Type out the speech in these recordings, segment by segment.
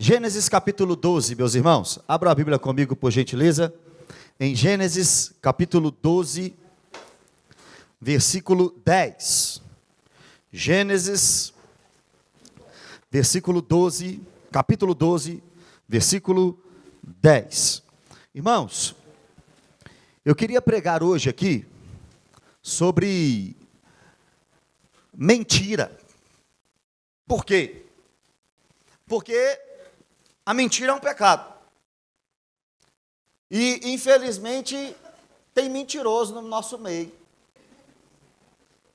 Gênesis capítulo 12, meus irmãos. Abra a Bíblia comigo, por gentileza. Em Gênesis capítulo 12, versículo 10. Gênesis, capítulo 12, versículo 10. Irmãos, eu queria pregar hoje aqui sobre mentira. Por quê? Porque a mentira é um pecado. E, infelizmente, tem mentiroso no nosso meio.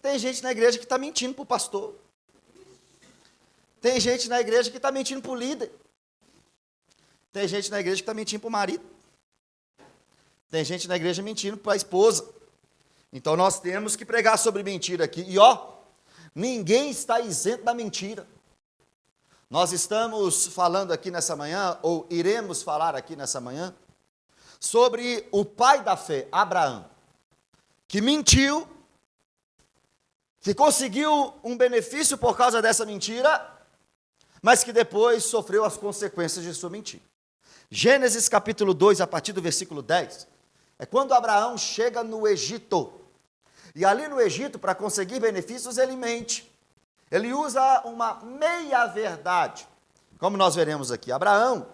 Tem gente na igreja que está mentindo para o pastor. Tem gente na igreja que está mentindo para o líder. Tem gente na igreja que está mentindo para o marido. Tem gente na igreja mentindo para a esposa. Então, nós temos que pregar sobre mentira aqui. E, ninguém está isento da mentira. Nós estamos falando aqui nessa manhã, ou iremos falar aqui nessa manhã, sobre o pai da fé, Abraão, que mentiu, que conseguiu um benefício por causa dessa mentira, mas que depois sofreu as consequências de sua mentira. Gênesis capítulo 2, a partir do versículo 10, é quando Abraão chega no Egito. E ali no Egito, para conseguir benefícios, ele mente. Ele usa uma meia-verdade, como nós veremos aqui. Abraão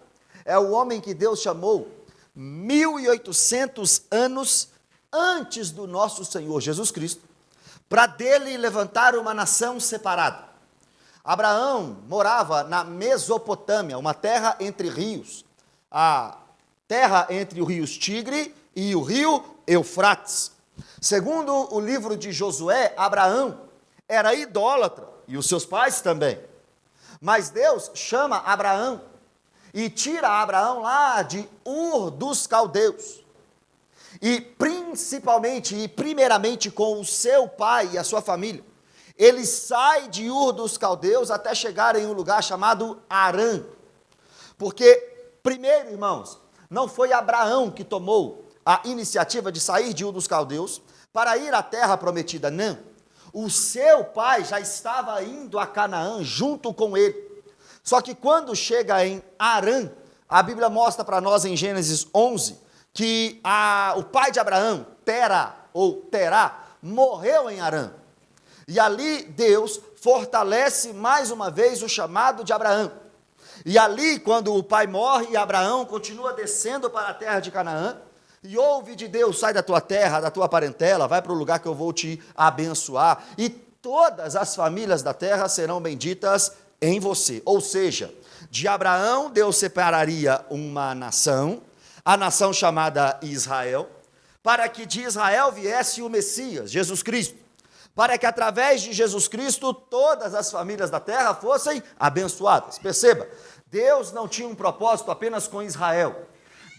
é o homem que Deus chamou 1.800 anos antes do nosso Senhor Jesus Cristo, para dele levantar uma nação separada. Abraão morava na Mesopotâmia, uma terra entre rios, a terra entre o rio Tigre e o rio Eufrates. Segundo o livro de Josué, Abraão era idólatra, e os seus pais também. Mas Deus chama Abraão e tira Abraão lá de Ur dos Caldeus. E principalmente e primeiramente com o seu pai e a sua família, ele sai de Ur dos Caldeus até chegar em um lugar chamado Harã. Porque, primeiro, irmãos, não foi Abraão que tomou a iniciativa de sair de Ur dos Caldeus para ir à terra prometida, não. O seu pai já estava indo a Canaã junto com ele. Só que quando chega em Harã, a Bíblia mostra para nós em Gênesis 11, que o pai de Abraão, Terá, morreu em Harã. E ali Deus fortalece mais uma vez o chamado de Abraão. E ali, quando o pai morre e Abraão continua descendo para a terra de Canaã, e ouve de Deus: sai da tua terra, da tua parentela, vai para o lugar que eu vou te abençoar, e todas as famílias da terra serão benditas em você. Ou seja, de Abraão Deus separaria uma nação, a nação chamada Israel, para que de Israel viesse o Messias, Jesus Cristo, para que através de Jesus Cristo todas as famílias da terra fossem abençoadas. Perceba, Deus não tinha um propósito apenas com Israel.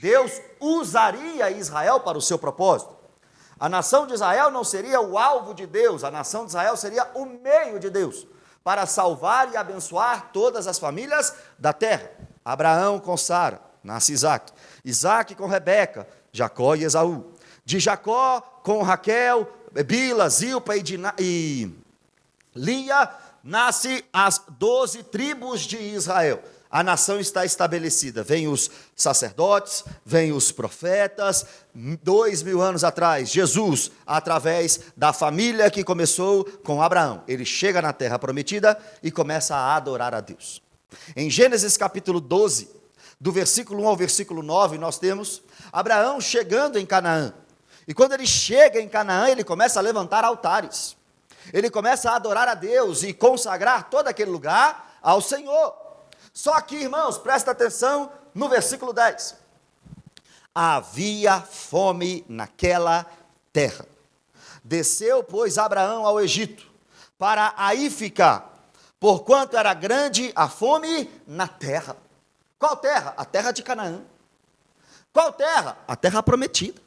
Deus usaria Israel para o seu propósito. A nação de Israel não seria o alvo de Deus, a nação de Israel seria o meio de Deus, para salvar e abençoar todas as famílias da terra. Abraão com Sara, nasce Isaac. Isaac com Rebeca, Jacó e Esaú. De Jacó com Raquel, Bila, Zilpa e Lia, nasce as 12 tribos de Israel. A nação está estabelecida, vem os sacerdotes, vem os profetas. 2000 anos atrás, Jesus, através da família que começou com Abraão, ele chega na terra prometida e começa a adorar a Deus. Em Gênesis capítulo 12, do versículo 1 ao versículo 9, nós temos Abraão chegando em Canaã. E quando ele chega em Canaã, ele começa a levantar altares. Ele começa a adorar a Deus e consagrar todo aquele lugar ao Senhor. Só que, irmãos, presta atenção no versículo 10. Havia fome naquela terra. Desceu, pois, Abraão ao Egito, para aí ficar, porquanto era grande a fome na terra. Qual terra? A terra de Canaã. Qual terra? A terra prometida.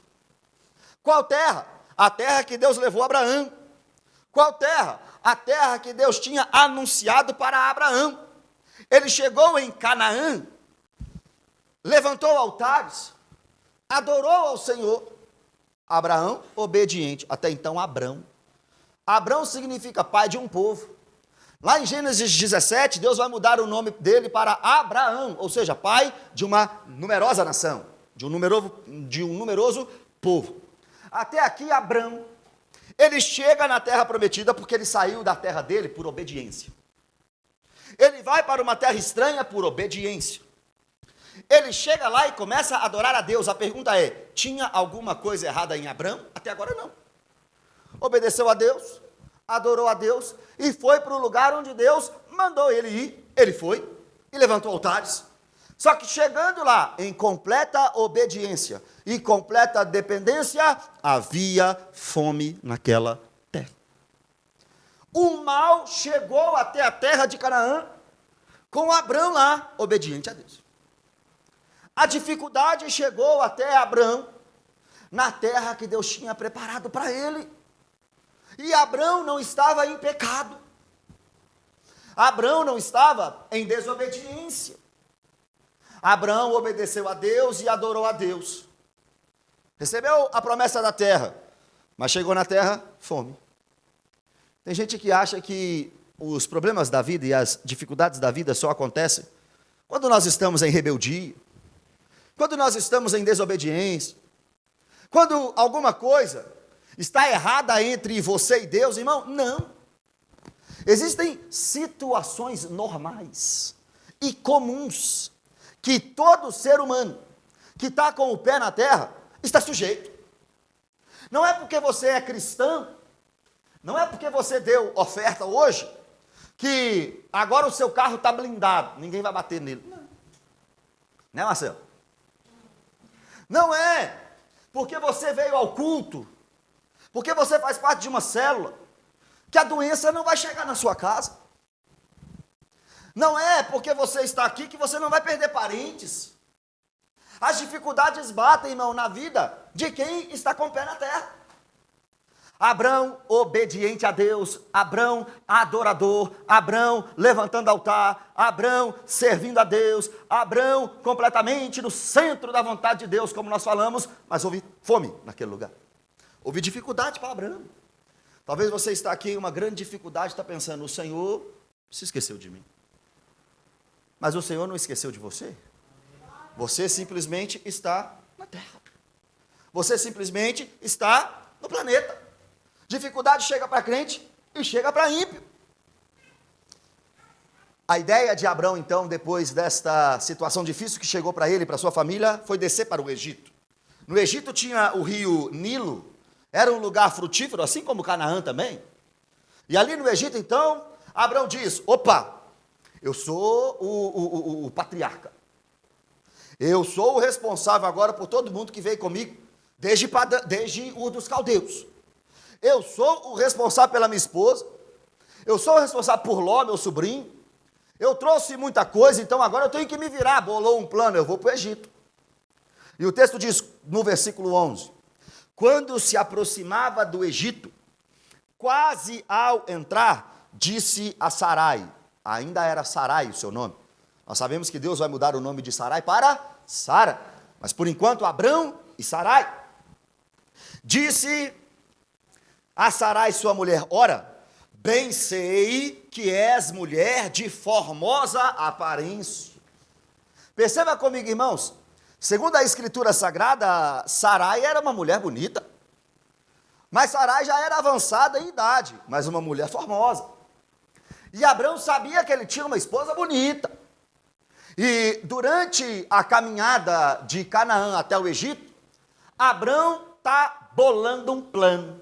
Qual terra? A terra que Deus levou a Abraão. Qual terra? A terra que Deus tinha anunciado para Abraão. Ele chegou em Canaã, levantou altares, adorou ao Senhor. Abraão, obediente. Até então, Abrão. Abrão significa pai de um povo. Lá em Gênesis 17, Deus vai mudar o nome dele para Abraão, ou seja, pai de uma numerosa nação, de um numeroso povo. Até aqui, Abrão, ele chega na terra prometida porque ele saiu da terra dele por obediência. Ele vai para uma terra estranha por obediência. Ele chega lá e começa a adorar a Deus. A pergunta é, tinha alguma coisa errada em Abrão? Até agora não. Obedeceu a Deus, adorou a Deus e foi para o lugar onde Deus mandou ele ir. Ele foi e levantou altares. Só que chegando lá, em completa obediência e completa dependência, havia fome naquela terra. O mal chegou até a terra de Canaã, com Abrão lá, obediente a Deus. A dificuldade chegou até Abrão, na terra que Deus tinha preparado para ele. E Abrão não estava em pecado. Abrão não estava em desobediência. Abraão obedeceu a Deus e adorou a Deus. Recebeu a promessa da terra, mas chegou na terra, fome. Tem gente que acha que os problemas da vida e as dificuldades da vida só acontecem quando nós estamos em rebeldia, quando nós estamos em desobediência, quando alguma coisa está errada entre você e Deus, irmão. Não. Existem situações normais e comuns que todo ser humano que está com o pé na terra está sujeito. Não é porque você é cristão, não é porque você deu oferta hoje, que agora o seu carro está blindado, ninguém vai bater nele. Não. Né, Marcelo? Não é porque você veio ao culto, porque você faz parte de uma célula, que a doença não vai chegar na sua casa. Não é porque você está aqui que você não vai perder parentes. As dificuldades batem, irmão, na vida de quem está com o pé na terra. Abrão, obediente a Deus. Abrão, adorador. Abrão, levantando altar. Abrão, servindo a Deus. Abrão, completamente no centro da vontade de Deus, como nós falamos, mas houve fome naquele lugar. Houve dificuldade para Abrão. Talvez você está aqui em uma grande dificuldade, está pensando, o Senhor se esqueceu de mim. Mas o Senhor não esqueceu de você. Você simplesmente está na terra. Você simplesmente está no planeta. Dificuldade chega para crente e chega para ímpio. A ideia de Abrão, então, depois desta situação difícil que chegou para ele e para sua família, foi descer para o Egito. No Egito tinha o rio Nilo, era um lugar frutífero, assim como Canaã também. E ali no Egito, então, Abrão diz, opa, eu sou o patriarca. Eu sou o responsável agora por todo mundo que veio comigo, desde Ur dos Caldeus. Eu sou o responsável pela minha esposa. Eu sou o responsável por Ló, meu sobrinho. Eu trouxe muita coisa, então agora eu tenho que me virar. Bolou um plano, eu vou para o Egito. E o texto diz, no versículo 11, quando se aproximava do Egito, quase ao entrar, disse a Sarai, ainda era Sarai o seu nome. Nós sabemos que Deus vai mudar o nome de Sarai para Sara, mas por enquanto Abrão e Sarai. Disse a Sarai sua mulher, ora, bem sei que és mulher de formosa aparência. Perceba comigo, irmãos, segundo a Escritura Sagrada, Sarai era uma mulher bonita, mas Sarai já era avançada em idade, mas uma mulher formosa. E Abrão sabia que ele tinha uma esposa bonita. E durante a caminhada de Canaã até o Egito, Abrão está bolando um plano.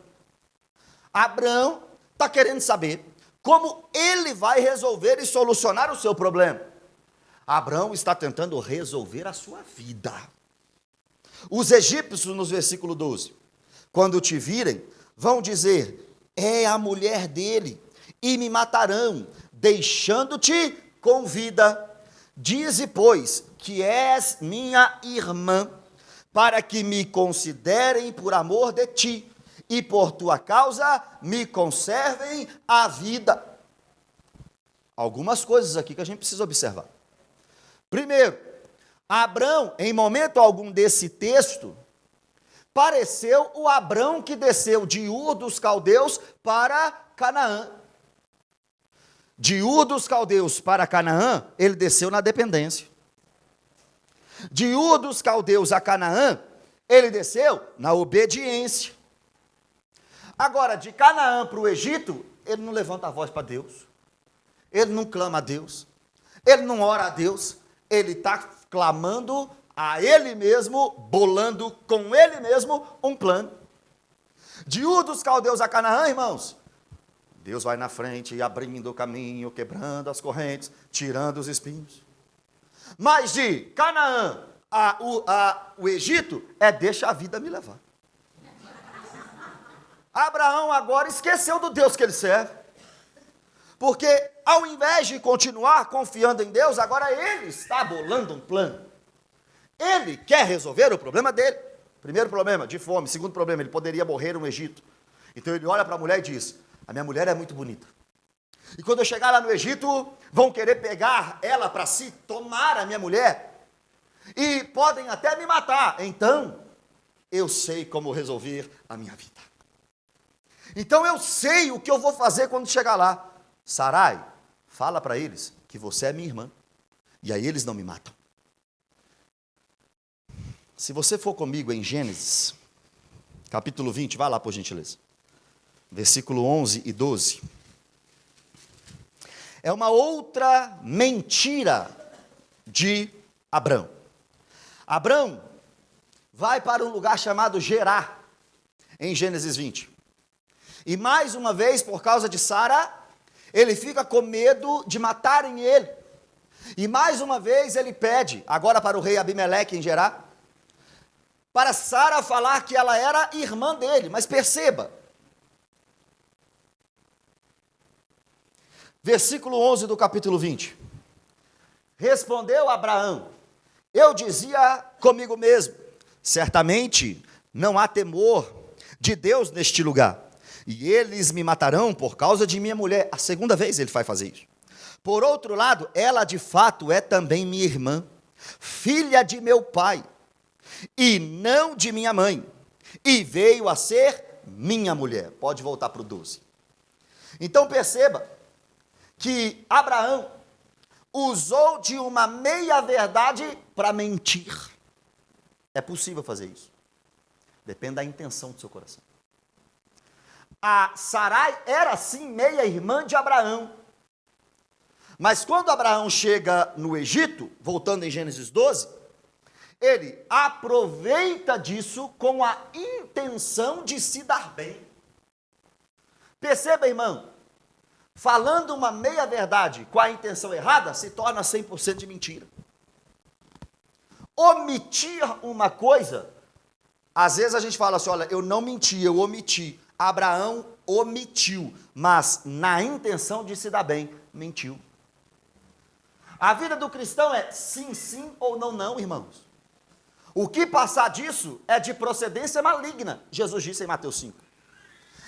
Abrão está querendo saber como ele vai resolver e solucionar o seu problema. Abrão está tentando resolver a sua vida. Os egípcios, no versículo 12, quando te virem, vão dizer, é a mulher dele, e me matarão, deixando-te com vida. Dize, pois, que és minha irmã, para que me considerem por amor de ti, e por tua causa me conservem a vida. Algumas coisas aqui que a gente precisa observar. Primeiro, Abrão, em momento algum desse texto, pareceu o Abrão que desceu de Ur dos Caldeus para Canaã. De Ur dos Caldeus para Canaã, ele desceu na dependência. De Ur dos Caldeus a Canaã, ele desceu na obediência. Agora, de Canaã para o Egito, ele não levanta a voz para Deus. Ele não clama a Deus. Ele não ora a Deus. Ele está clamando a ele mesmo, bolando com ele mesmo um plano. De Ur dos Caldeus a Canaã, irmãos, Deus vai na frente, abrindo o caminho, quebrando as correntes, tirando os espinhos. Mas de Canaã o Egito, deixa a vida me levar. Abraão agora esqueceu do Deus que ele serve. Porque ao invés de continuar confiando em Deus, agora ele está bolando um plano. Ele quer resolver o problema dele. Primeiro problema, de fome. Segundo problema, ele poderia morrer no Egito. Então ele olha para a mulher e diz: a minha mulher é muito bonita. E quando eu chegar lá no Egito, vão querer pegar ela para si, tomar a minha mulher. E podem até me matar. Então, eu sei como resolver a minha vida. Então eu sei o que eu vou fazer quando chegar lá. Sarai, fala para eles que você é minha irmã. E aí eles não me matam. Se você for comigo em Gênesis, capítulo 20, vai lá por gentileza. Versículo 11 e 12. É uma outra mentira de Abrão. Abrão vai para um lugar chamado Gerá, em Gênesis 20. E mais uma vez, por causa de Sara, ele fica com medo de matarem ele. E mais uma vez ele pede, agora para o rei Abimeleque em Gerá, para Sara falar que ela era irmã dele. Mas perceba, versículo 11 do capítulo 20. Respondeu Abraão: eu dizia comigo mesmo, certamente não há temor de Deus neste lugar, e eles me matarão por causa de minha mulher. A segunda vez ele vai fazer isso. Por outro lado, ela de fato é também minha irmã, filha de meu pai, e não de minha mãe, e veio a ser minha mulher. Pode voltar para o 12. Então perceba que Abraão usou de uma meia-verdade para mentir. É possível fazer isso. Depende da intenção do seu coração. A Sarai era sim meia-irmã de Abraão. Mas quando Abraão chega no Egito, voltando em Gênesis 12, ele aproveita disso com a intenção de se dar bem. Perceba, irmão, falando uma meia-verdade com a intenção errada, se torna 100% de mentira. Omitir uma coisa, às vezes a gente fala assim, olha, eu não menti, eu omiti. Abraão omitiu, mas na intenção de se dar bem, mentiu. A vida do cristão é sim, sim ou não, não, irmãos. O que passar disso é de procedência maligna, Jesus disse em Mateus 5.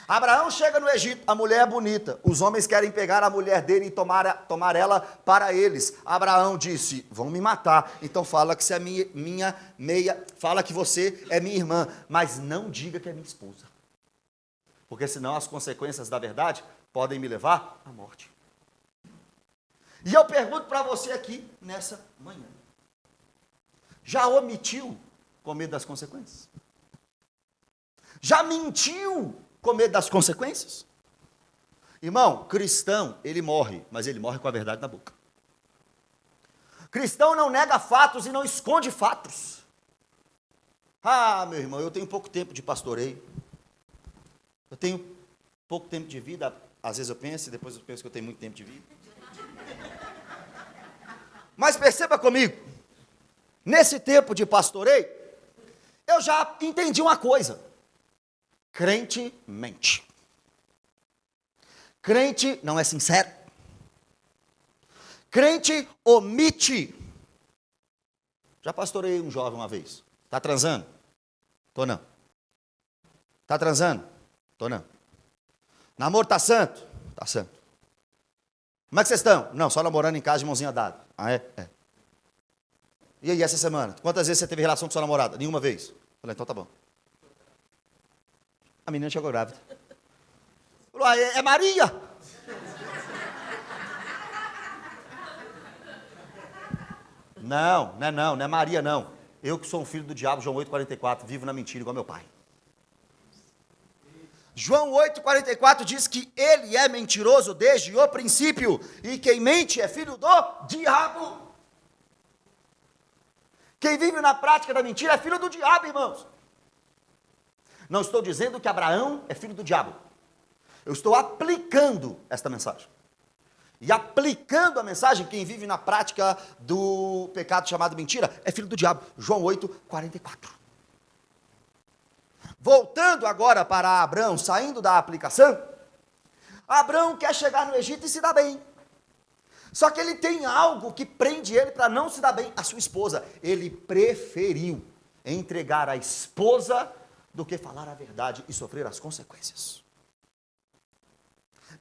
Abraão chega no Egito, a mulher é bonita, os homens querem pegar a mulher dele e tomar ela para eles. Abraão disse, vão me matar, então fala que você é minha meia, fala que você é minha irmã, mas não diga que é minha esposa. Porque senão as consequências da verdade podem me levar à morte. E eu pergunto para você aqui, nessa manhã, já omitiu com medo das consequências? Já mentiu com medo das consequências? Irmão, cristão, ele morre, mas ele morre com a verdade na boca. Cristão não nega fatos e não esconde fatos. Ah, meu irmão, eu tenho pouco tempo de pastoreio. Eu tenho pouco tempo de vida, às vezes eu penso, e depois eu penso que eu tenho muito tempo de vida. Mas perceba comigo, nesse tempo de pastoreio, eu já entendi uma coisa. Crente mente. Crente não é sincero. Crente omite. Já pastorei um jovem uma vez. Está transando? Tô não. Está transando? Tô não. Namoro tá santo? Tá santo. Como é que vocês estão? Não, só namorando em casa de mãozinha dada. Ah, é? É. E aí, essa semana? Quantas vezes você teve relação com sua namorada? Nenhuma vez. Falei, então tá bom. A menina chegou grávida. Falou, é Maria. Não é Maria, não. Eu que sou um filho do diabo, João 8,44, vivo na mentira igual meu pai. João 8,44 diz que ele é mentiroso desde o princípio, e quem mente é filho do diabo. Quem vive na prática da mentira é filho do diabo, irmãos. Não estou dizendo que Abraão é filho do diabo. Eu estou aplicando esta mensagem. E aplicando a mensagem, quem vive na prática do pecado chamado mentira é filho do diabo. João 8,44. Voltando agora para Abraão, saindo da aplicação, Abraão quer chegar no Egito e se dar bem. Só que ele tem algo que prende ele para não se dar bem, a sua esposa. Ele preferiu entregar a esposa do que falar a verdade e sofrer as consequências.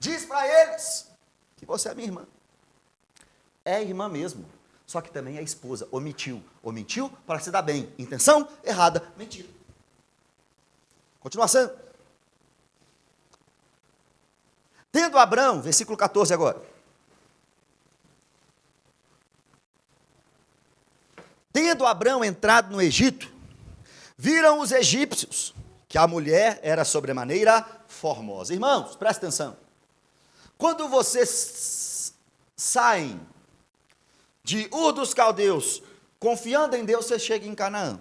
Diz para eles que você é minha irmã. É irmã mesmo, só que também é esposa. Omitiu para se dar bem. Intenção errada, mentira. Continuação. Tendo Abraão, versículo 14 agora. Tendo Abraão entrado no Egito, viram os egípcios que a mulher era sobremaneira formosa. Irmãos, presta atenção. Quando vocês saem de Ur dos Caldeus, confiando em Deus, você chega em Canaã.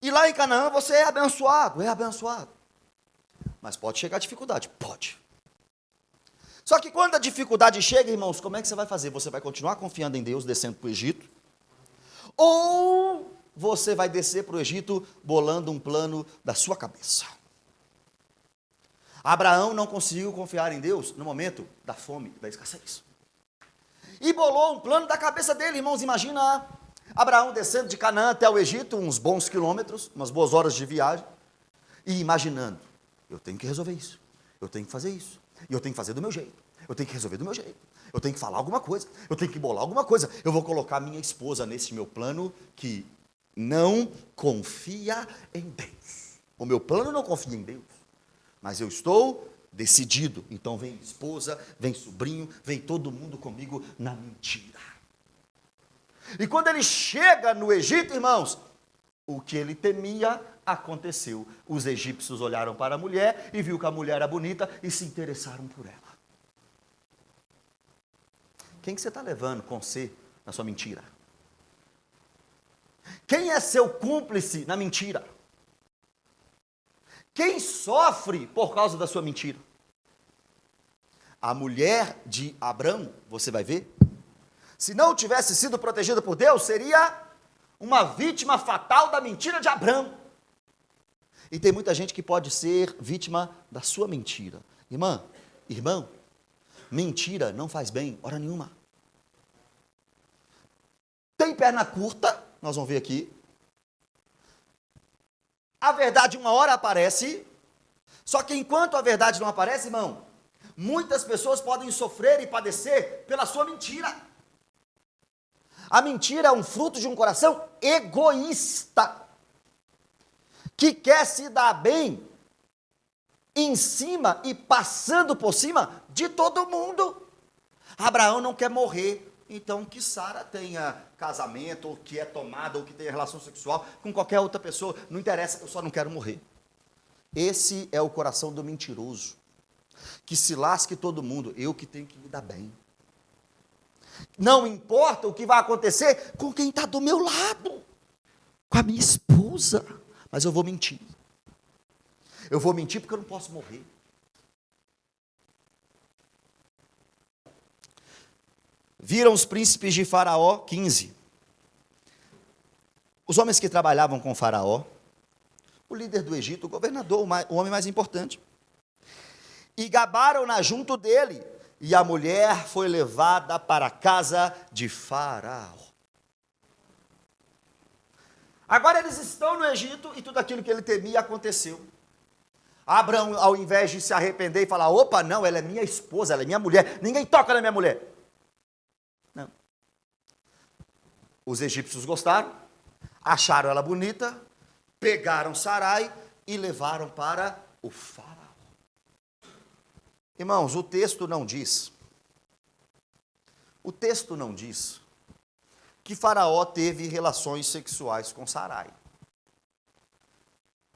E lá em Canaã você é abençoado. Mas pode chegar a dificuldade? Pode. Só que quando a dificuldade chega, irmãos, como é que você vai fazer? Você vai continuar confiando em Deus, descendo para o Egito? Ou você vai descer para o Egito, bolando um plano da sua cabeça? Abraão não conseguiu confiar em Deus no momento da fome, da escassez. E bolou um plano da cabeça dele, irmãos. Imagina Abraão descendo de Canaã até o Egito, uns bons quilômetros, umas boas horas de viagem, e imaginando, eu tenho que resolver isso, eu tenho que fazer isso, e eu tenho que fazer do meu jeito, eu tenho que resolver do meu jeito, eu tenho que falar alguma coisa, eu tenho que bolar alguma coisa, eu vou colocar minha esposa nesse meu plano que não confia em Deus. O meu plano não confia em Deus, mas eu estou decidido. Então vem esposa, vem sobrinho, vem todo mundo comigo na mentira. E quando ele chega no Egito, irmãos, o que ele temia aconteceu. Os egípcios olharam para a mulher e viu que a mulher era bonita e se interessaram por ela. Quem que você está levando com você na sua mentira? Quem é seu cúmplice na mentira? Quem sofre por causa da sua mentira? A mulher de Abraão, você vai ver, se não tivesse sido protegida por Deus, seria uma vítima fatal da mentira de Abraão. E tem muita gente que pode ser vítima da sua mentira. Irmão, mentira não faz bem, hora nenhuma. Tem perna curta, nós vamos ver aqui. A verdade uma hora aparece, só que enquanto a verdade não aparece, irmão, muitas pessoas podem sofrer e padecer pela sua mentira. A mentira é um fruto de um coração egoísta, que quer se dar bem em cima e passando por cima de todo mundo. Abraão não quer morrer, então que Sara tenha casamento, ou que é tomada, ou que tenha relação sexual com qualquer outra pessoa, não interessa, eu só não quero morrer. Esse é o coração do mentiroso, que se lasque todo mundo, eu que tenho que me dar bem. Não importa o que vai acontecer com quem está do meu lado, com a minha esposa, mas eu vou mentir. Eu vou mentir porque eu não posso morrer. Viram os príncipes de Faraó, 15. Os homens que trabalhavam com Faraó, o líder do Egito, o governador, o homem mais importante. E gabaram-na junto dele, e a mulher foi levada para a casa de Faraó. Agora eles estão no Egito e tudo aquilo que ele temia aconteceu. Abraão, ao invés de se arrepender e falar, opa, não, ela é minha esposa, ela é minha mulher, ninguém toca na minha mulher. Não. Os egípcios gostaram, acharam ela bonita, pegaram Sarai e levaram para o Faraó. Irmãos, o texto não diz que Faraó teve relações sexuais com Sarai.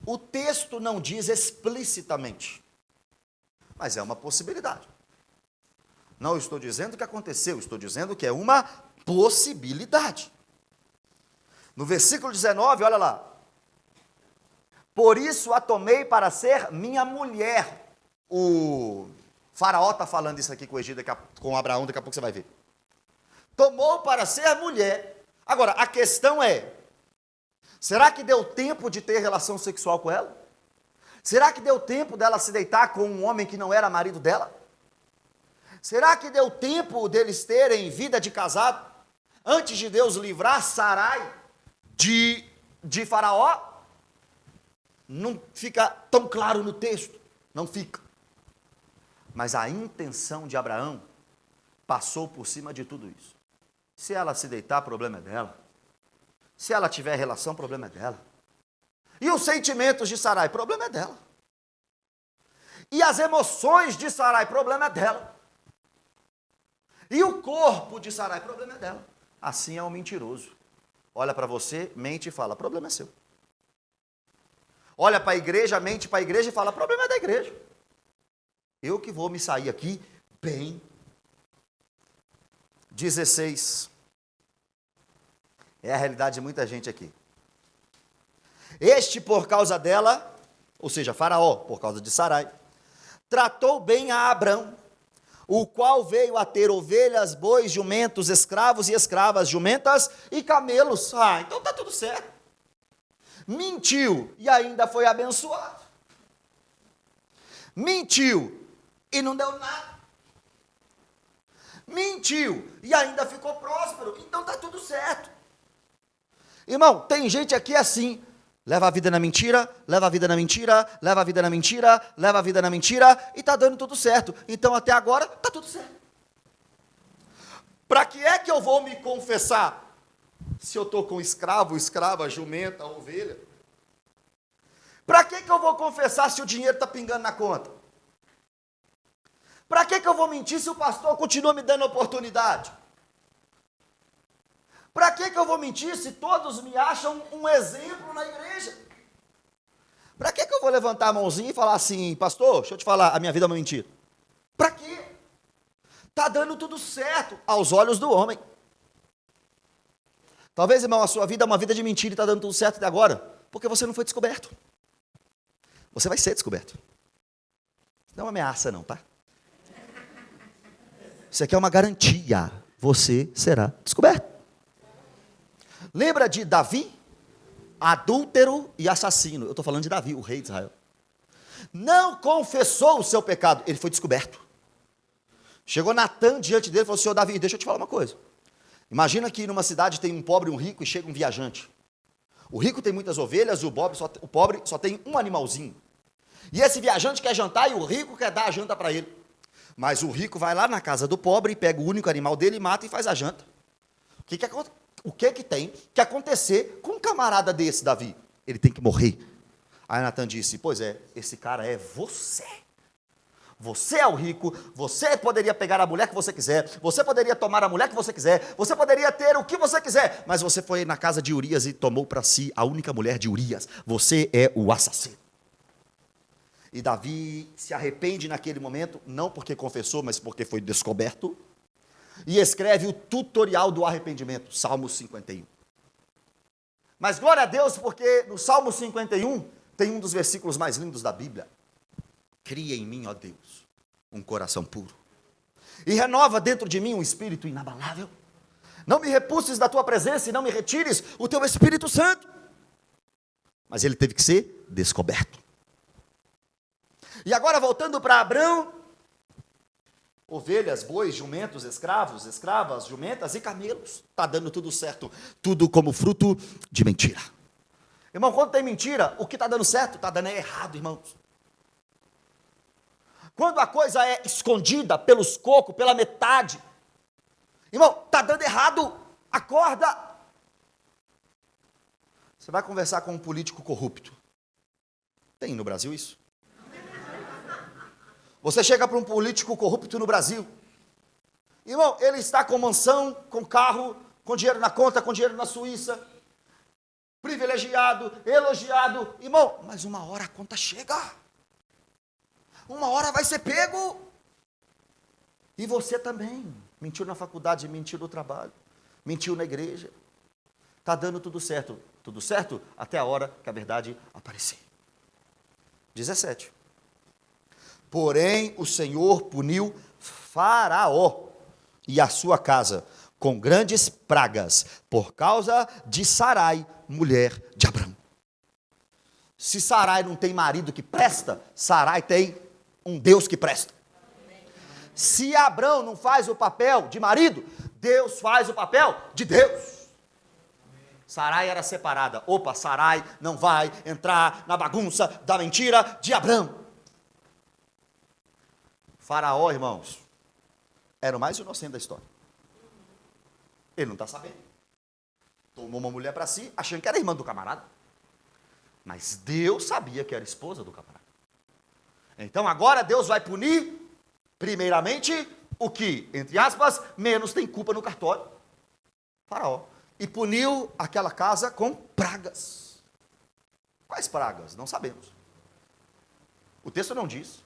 O texto não diz explicitamente, mas é uma possibilidade. Não estou dizendo que aconteceu, estou dizendo que é uma possibilidade. No versículo 19, olha lá. Por isso a tomei para ser minha mulher. O Faraó está falando isso aqui com o Egito, com Abraão, daqui a pouco você vai ver. Tomou para ser mulher. Agora, a questão é, será que deu tempo de ter relação sexual com ela? Será que deu tempo dela se deitar com um homem que não era marido dela? Será que deu tempo deles terem vida de casado antes de Deus livrar Sarai de Faraó? Não fica tão claro no texto, não fica. Mas a intenção de Abraão passou por cima de tudo isso. Se ela se deitar, problema é dela. Se ela tiver relação, problema é dela. E os sentimentos de Sarai, problema é dela. E as emoções de Sarai, problema é dela. E o corpo de Sarai, problema é dela. Assim é um mentiroso. Olha para você, mente e fala, problema é seu. Olha para a igreja, mente para a igreja e fala, problema é da igreja. Eu que vou me sair aqui bem. 16. É a realidade de muita gente aqui. Este, por causa dela, ou seja, Faraó, por causa de Sarai, tratou bem a Abrão, o qual veio a ter ovelhas, bois, jumentos, escravos e escravas, jumentas e camelos. Então está tudo certo. Mentiu e ainda foi abençoado. Mentiu e não deu nada. Mentiu e ainda ficou próspero. Então está tudo certo. Irmão, tem gente aqui assim, leva a vida na mentira, leva a vida na mentira, leva a vida na mentira, leva a vida na mentira, e está dando tudo certo. Então até agora está tudo certo. Para que é que eu vou me confessar? Se eu estou com escravo, escrava, jumenta, ovelha. Para que eu vou confessar se o dinheiro está pingando na conta? Para que eu vou mentir se o pastor continua me dando oportunidade? Para que eu vou mentir se todos me acham um exemplo na igreja? Para que eu vou levantar a mãozinha e falar assim, pastor, deixa eu te falar, a minha vida é uma mentira? Para quê? Está dando tudo certo aos olhos do homem. Talvez, irmão, a sua vida é uma vida de mentira e está dando tudo certo até agora, porque você não foi descoberto. Você vai ser descoberto. Não é uma ameaça não, tá? Isso aqui é uma garantia. Você será descoberto. Lembra de Davi? Adúltero e assassino. Eu estou falando de Davi, o rei de Israel. Não confessou o seu pecado, ele foi descoberto. Chegou Natã diante dele e falou, senhor Davi, deixa eu te falar uma coisa. Imagina que numa cidade tem um pobre e um rico e chega um viajante. O rico tem muitas ovelhas, o pobre só tem um animalzinho. E esse viajante quer jantar e o rico quer dar a janta para ele. Mas o rico vai lá na casa do pobre, pega o único animal dele, mata e faz a janta. O que tem que acontecer com um camarada desse, Davi? Ele tem que morrer. Aí Natã disse, pois é, esse cara é você. Você é o rico, você poderia pegar a mulher que você quiser, você poderia tomar a mulher que você quiser, você poderia ter o que você quiser, mas você foi na casa de Urias e tomou para si a única mulher de Urias. Você é o assassino. E Davi se arrepende naquele momento, não porque confessou, mas porque foi descoberto, e escreve o tutorial do arrependimento, Salmo 51. Mas glória a Deus, porque no Salmo 51 tem um dos versículos mais lindos da Bíblia. Cria em mim, ó Deus, um coração puro, e renova dentro de mim um espírito inabalável. Não me repulses da tua presença e não me retires o teu Espírito Santo. Mas ele teve que ser descoberto. E agora voltando para Abrão, ovelhas, bois, jumentos, escravos, escravas, jumentas e camelos. Está dando tudo certo, tudo como fruto de mentira. Irmão, quando tem mentira, o que está dando certo, está dando errado, irmãos. Quando a coisa é escondida pelos cocos, pela metade, irmão, está dando errado, acorda. Você vai conversar com um político corrupto. Tem no Brasil isso? Você chega para um político corrupto no Brasil. Irmão, ele está com mansão, com carro, com dinheiro na conta, com dinheiro na Suíça, privilegiado, elogiado. Irmão, mas uma hora a conta chega. Uma hora vai ser pego. E você também. Mentiu na faculdade, mentiu no trabalho, mentiu na igreja. Está dando tudo certo. Tudo certo até a hora que a verdade aparecer. 17. Porém, o Senhor puniu Faraó e a sua casa com grandes pragas, por causa de Sarai, mulher de Abrão. Se Sarai não tem marido que presta, Sarai tem um Deus que presta. Se Abrão não faz o papel de marido, Deus faz o papel de Deus. Sarai era separada. Opa, Sarai não vai entrar na bagunça da mentira de Abrão. Faraó, irmãos, era o mais inocente da história. Ele não está sabendo. Tomou uma mulher para si, achando que era irmã do camarada. Mas Deus sabia que era esposa do camarada. Então agora Deus vai punir, primeiramente, o que, entre aspas, menos tem culpa no cartório. Faraó. E puniu aquela casa com pragas. Quais pragas? Não sabemos. O texto não diz.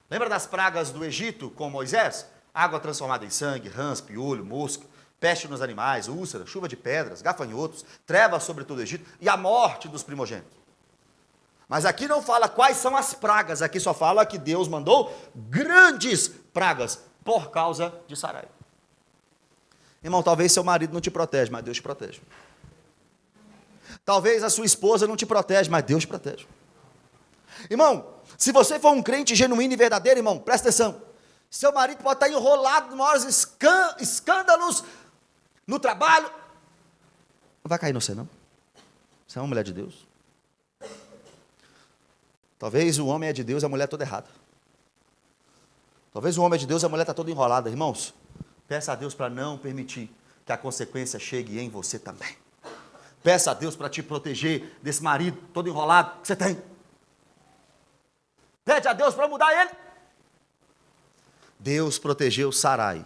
Lembra das pragas do Egito com Moisés? Água transformada em sangue, rãs, piolho, mosca, peste nos animais, úlcera, chuva de pedras, gafanhotos, trevas sobre todo o Egito e a morte dos primogênitos. Mas aqui não fala quais são as pragas, aqui só fala que Deus mandou grandes pragas por causa de Sarai. Irmão, talvez seu marido não te protege, mas Deus te protege. Talvez a sua esposa não te protege, mas Deus te protege. Irmão, se você for um crente genuíno e verdadeiro, irmão, presta atenção. Seu marido pode estar enrolado nos maiores escândalos no trabalho. Não vai cair no você, não. Você é uma mulher de Deus. Talvez o homem é de Deus e a mulher é toda errada. Talvez o homem é de Deus e a mulher está toda enrolada. Irmãos, peça a Deus para não permitir que a consequência chegue em você também. Peça a Deus para te proteger desse marido todo enrolado que você tem. Pede a Deus para mudar ele. Deus protegeu Sarai.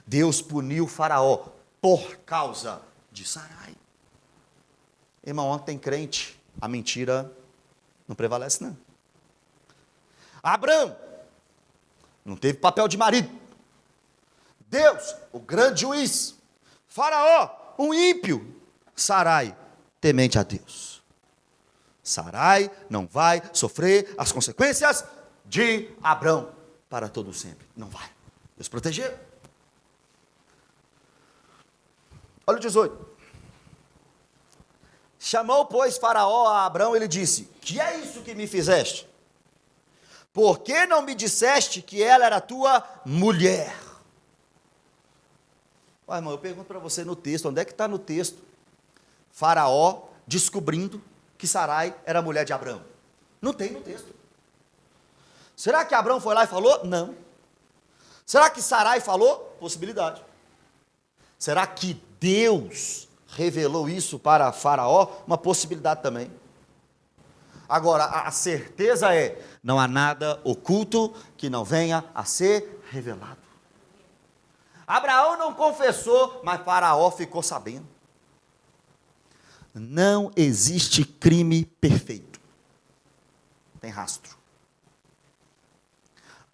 Deus puniu Faraó por causa de Sarai. Irmão, onde tem crente, a mentira não prevalece, não. Abrão não teve papel de marido. Deus, o grande juiz. Faraó, um ímpio. Sarai, temente a Deus. Sarai não vai sofrer as consequências de Abrão para todo sempre. Não vai. Deus protegeu. Olha o 18. Chamou, pois, Faraó a Abrão, ele disse: que é isso que me fizeste? Por que não me disseste que ela era tua mulher? Olha, irmão, eu pergunto para você no texto, onde é que está no texto? Faraó descobrindo que Sarai era mulher de Abrão. Não tem no texto. Será que Abrão foi lá e falou? Não. Será que Sarai falou? Possibilidade. Será que Deus revelou isso para Faraó? Uma possibilidade também. Agora, a certeza é, não há nada oculto que não venha a ser revelado. Abraão não confessou, mas Faraó ficou sabendo. Não existe crime perfeito. Tem rastro.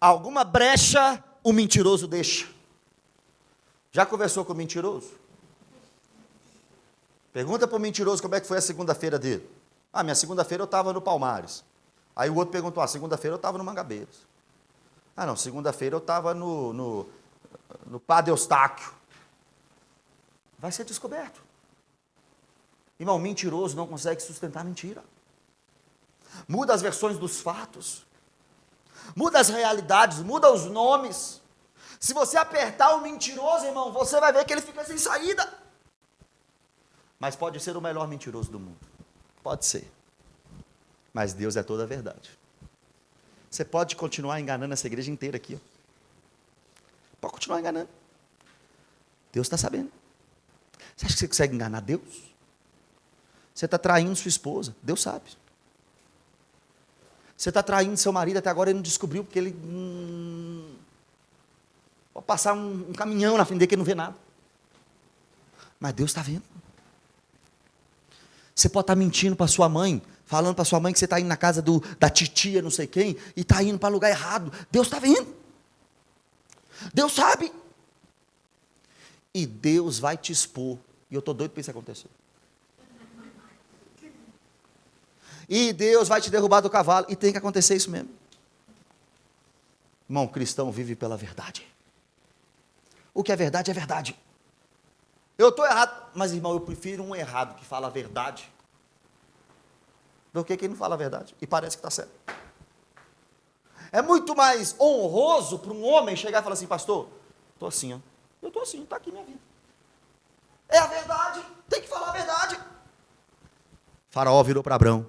Alguma brecha o mentiroso deixa. Já conversou com o mentiroso? Pergunta para o mentiroso como é que foi a segunda-feira dele. Ah, minha segunda-feira eu estava no Palmares. Aí o outro perguntou, ah, segunda-feira eu estava no Mangabeiras. Ah, não, segunda-feira eu estava no Padre Eustáquio. Vai ser descoberto. Irmão, mentiroso não consegue sustentar mentira. Muda as versões dos fatos. Muda as realidades, muda os nomes. Se você apertar o mentiroso, irmão, você vai ver que ele fica sem saída. Mas pode ser o melhor mentiroso do mundo. Pode ser. Mas Deus é toda a verdade. Você pode continuar enganando essa igreja inteira aqui. Ó. Pode continuar enganando. Deus está sabendo. Você acha que você consegue enganar Deus? Você está traindo sua esposa. Deus sabe. Você está traindo seu marido, até agora ele não descobriu, porque ele... pode passar um caminhão na frente dele que ele não vê nada. Mas Deus está vendo. Você pode estar mentindo para sua mãe, falando para sua mãe que você está indo na casa da titia, não sei quem, e está indo para lugar errado. Deus está vendo. Deus sabe. E Deus vai te expor. E eu estou doido para isso acontecer. E Deus vai te derrubar do cavalo. E tem que acontecer isso mesmo. Irmão, cristão vive pela verdade. O que é verdade é verdade. Eu estou errado, mas irmão, eu prefiro um errado que fala a verdade do que quem não fala a verdade e parece que está certo. É muito mais honroso para um homem chegar e falar assim: pastor, estou assim, ó. Eu estou assim, está aqui minha vida. É a verdade, tem que falar a verdade. Faraó virou para Abrão: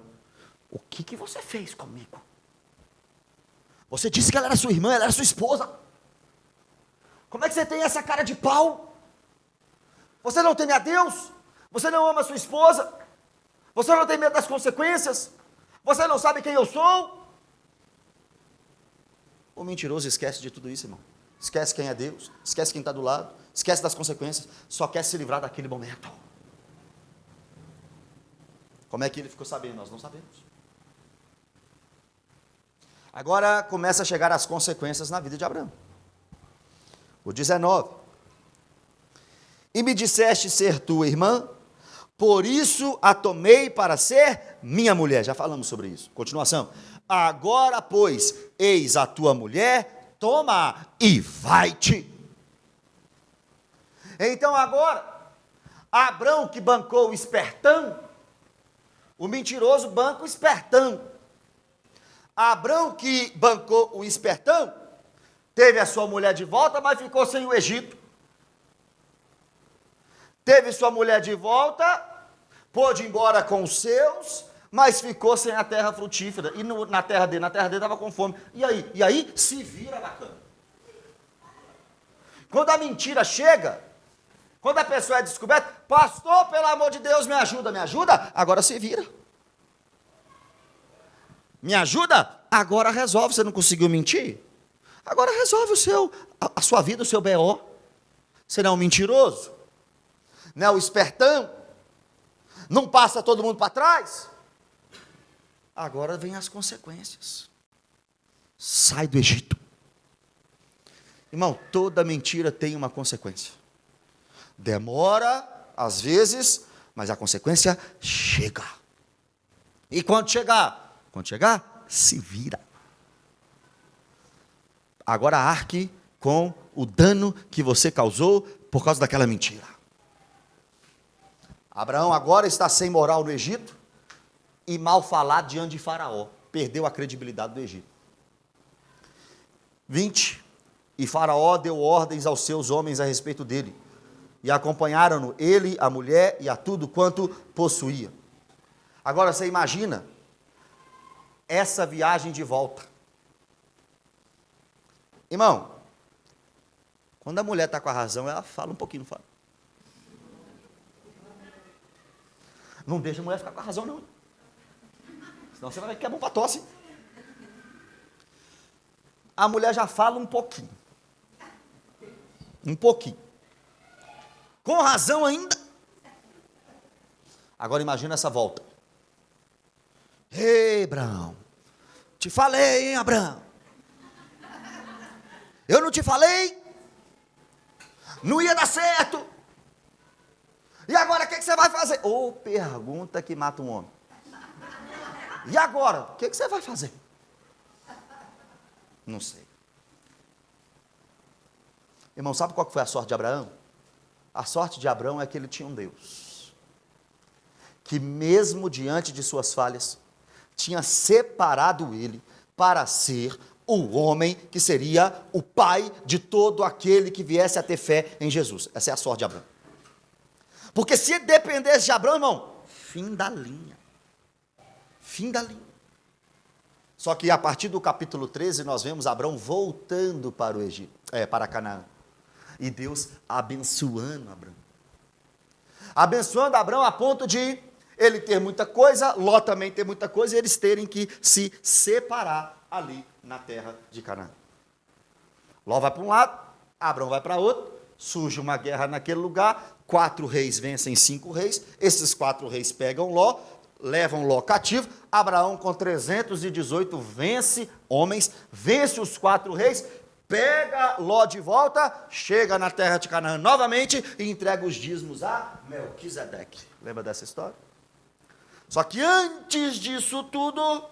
o que você fez comigo? Você disse que ela era sua irmã, ela era sua esposa. Como é que você tem essa cara de pau? Você não teme a Deus? Você não ama a sua esposa? Você não tem medo das consequências? Você não sabe quem eu sou? O mentiroso esquece de tudo isso, irmão. Esquece quem é Deus, esquece quem está do lado, esquece das consequências, só quer se livrar daquele momento. Como é que ele ficou sabendo? Nós não sabemos. Agora começa a chegar as consequências na vida de Abraão. O 19. E me disseste ser tua irmã, por isso a tomei para ser minha mulher. Já falamos sobre isso. Continuação. Agora, pois, eis a tua mulher, toma e vai-te. Então agora, Abrão que bancou o espertão, o mentiroso banca o espertão. Abrão que bancou o espertão, teve a sua mulher de volta, mas ficou sem o Egito. Teve sua mulher de volta, pôde ir embora com os seus, mas ficou sem a terra frutífera. E na terra dele estava com fome. E aí? Se vira na cama. Quando a mentira chega, quando a pessoa é descoberta: pastor, pelo amor de Deus, me ajuda. Agora se vira. Me ajuda? Agora resolve. Você não conseguiu mentir? Agora resolve a sua vida, o seu BO. Você não é um mentiroso? Não é o espertão? Não passa todo mundo para trás? Agora vem as consequências. Sai do Egito. Irmão, toda mentira tem uma consequência. Demora, às vezes, mas a consequência chega. E quando chegar, se vira. Agora arque com o dano que você causou por causa daquela mentira. Abraão agora está sem moral no Egito e mal falado diante de Faraó. Perdeu a credibilidade do Egito. 20. E Faraó deu ordens aos seus homens a respeito dele. E acompanharam-no ele, a mulher e a tudo quanto possuía. Agora você imagina essa viagem de volta. Irmão, quando a mulher está com a razão, ela fala um pouquinho, não fala? Não deixa a mulher ficar com a razão, não. Senão você vai ver que é bom para tosse. A mulher já fala um pouquinho. Um pouquinho. Com razão ainda. Agora imagina essa volta. Ei, Abraão, te falei, hein, Abraão? Eu não te falei? Não ia dar certo. E agora o que você vai fazer? Ô, pergunta que mata um homem. E agora? O que você vai fazer? Não sei. Irmão, sabe qual que foi a sorte de Abraão? A sorte de Abraão é que ele tinha um Deus que mesmo diante de suas falhas, tinha separado ele para ser o homem que seria o pai de todo aquele que viesse a ter fé em Jesus. Essa é a sorte de Abraão. Porque se dependesse de Abraão, irmão, fim da linha. Fim da linha. Só que a partir do capítulo 13, nós vemos Abraão voltando para o Egito, para Canaã. E Deus abençoando Abraão. Abençoando Abraão a ponto de ele ter muita coisa, Ló também ter muita coisa, e eles terem que se separar ali na terra de Canaã. Ló vai para um lado, Abraão vai para outro, surge uma guerra naquele lugar, 4 reis vencem 5 reis, esses 4 reis pegam Ló, levam Ló cativo, Abraão com 318 vence homens, vence os 4 reis, pega Ló de volta, chega na terra de Canaã novamente e entrega os dízimos a Melquisedeque. Lembra dessa história? Só que antes disso tudo,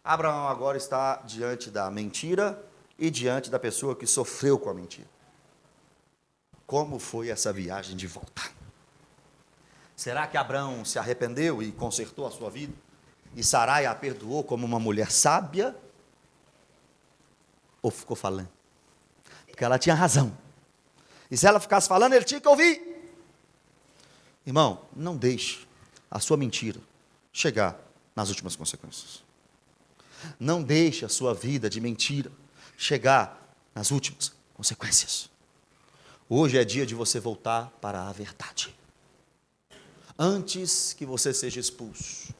Abraão agora está diante da mentira e diante da pessoa que sofreu com a mentira. Como foi essa viagem de volta? Será que Abraão se arrependeu e consertou a sua vida? E Sarai a perdoou como uma mulher sábia? Ou ficou falando? Porque ela tinha razão. E se ela ficasse falando, ele tinha que ouvir. Irmão, não deixe a sua mentira chegar nas últimas consequências. Não deixe a sua vida de mentira chegar nas últimas consequências. Hoje é dia de você voltar para a verdade. Antes que você seja expulso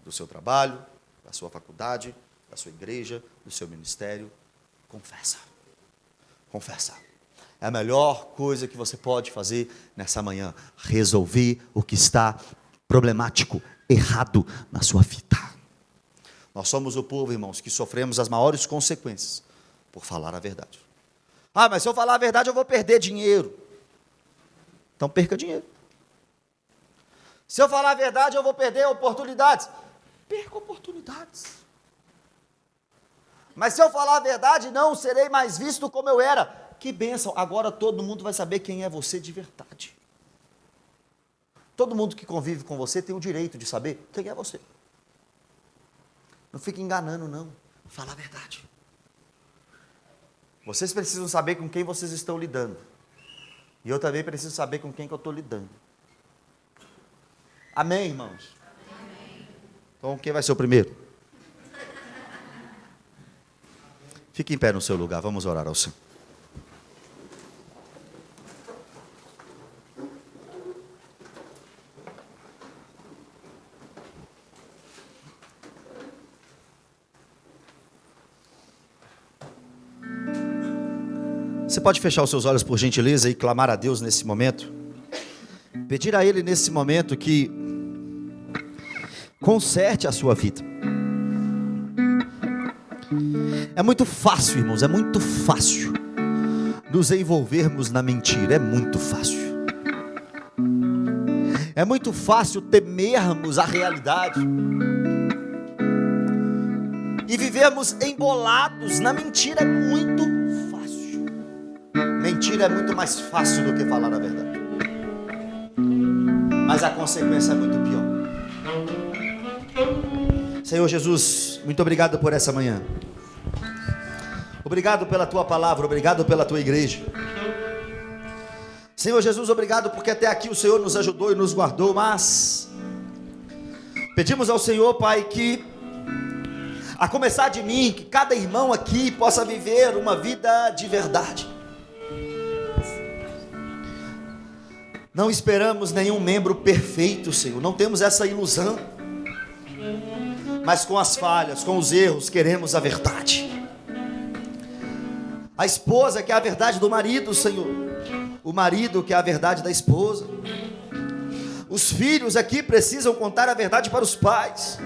do seu trabalho, da sua faculdade, da sua igreja, do seu ministério, confessa. Confessa. É a melhor coisa que você pode fazer nessa manhã. Resolver o que está problemático, errado na sua vida. Nós somos o povo, irmãos, que sofremos as maiores consequências por falar a verdade. Ah, mas se eu falar a verdade eu vou perder dinheiro. Então perca dinheiro. Se eu falar a verdade eu vou perder oportunidades. Perca oportunidades. Mas se eu falar a verdade não serei mais visto como eu era. Que bênção, agora todo mundo vai saber quem é você de verdade. Todo mundo que convive com você tem o direito de saber quem é você. Não fique enganando não, fala a verdade. Vocês precisam saber com quem vocês estão lidando. E eu também preciso saber com quem que eu estou lidando. Amém, irmãos? Amém. Então, quem vai ser o primeiro? Fique em pé no seu lugar, vamos orar ao Senhor. Você pode fechar os seus olhos por gentileza e clamar a Deus nesse momento? Pedir a Ele nesse momento que conserte a sua vida. É muito fácil, irmãos, é muito fácil nos envolvermos na mentira, é muito fácil. É muito fácil temermos a realidade e vivermos embolados na mentira, é muito fácil. Mentira é muito mais fácil do que falar a verdade. Mas a consequência é muito pior. Senhor Jesus, muito obrigado por essa manhã. Obrigado pela tua palavra, obrigado pela tua igreja. Senhor Jesus, obrigado porque até aqui o Senhor nos ajudou e nos guardou, mas pedimos ao Senhor, Pai, que a começar de mim, que cada irmão aqui possa viver uma vida de verdade. Não esperamos nenhum membro perfeito, Senhor, não temos essa ilusão. Mas com as falhas, com os erros, queremos a verdade. A esposa que é a verdade do marido, Senhor. O marido que é a verdade da esposa. Os filhos aqui precisam contar a verdade para os pais.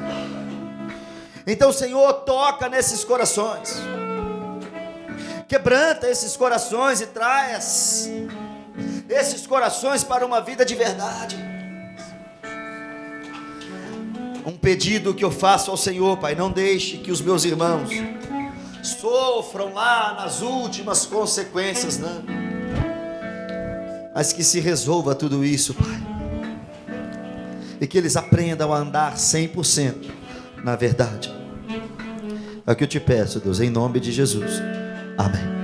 Então, Senhor, toca nesses corações. Quebranta esses corações e traz esses corações para uma vida de verdade. Um pedido que eu faço ao Senhor, Pai, não deixe que os meus irmãos sofram lá nas últimas consequências, não. Mas que se resolva tudo isso, Pai, e que eles aprendam a andar 100% na verdade. É o que eu te peço, Deus, em nome de Jesus. Amém.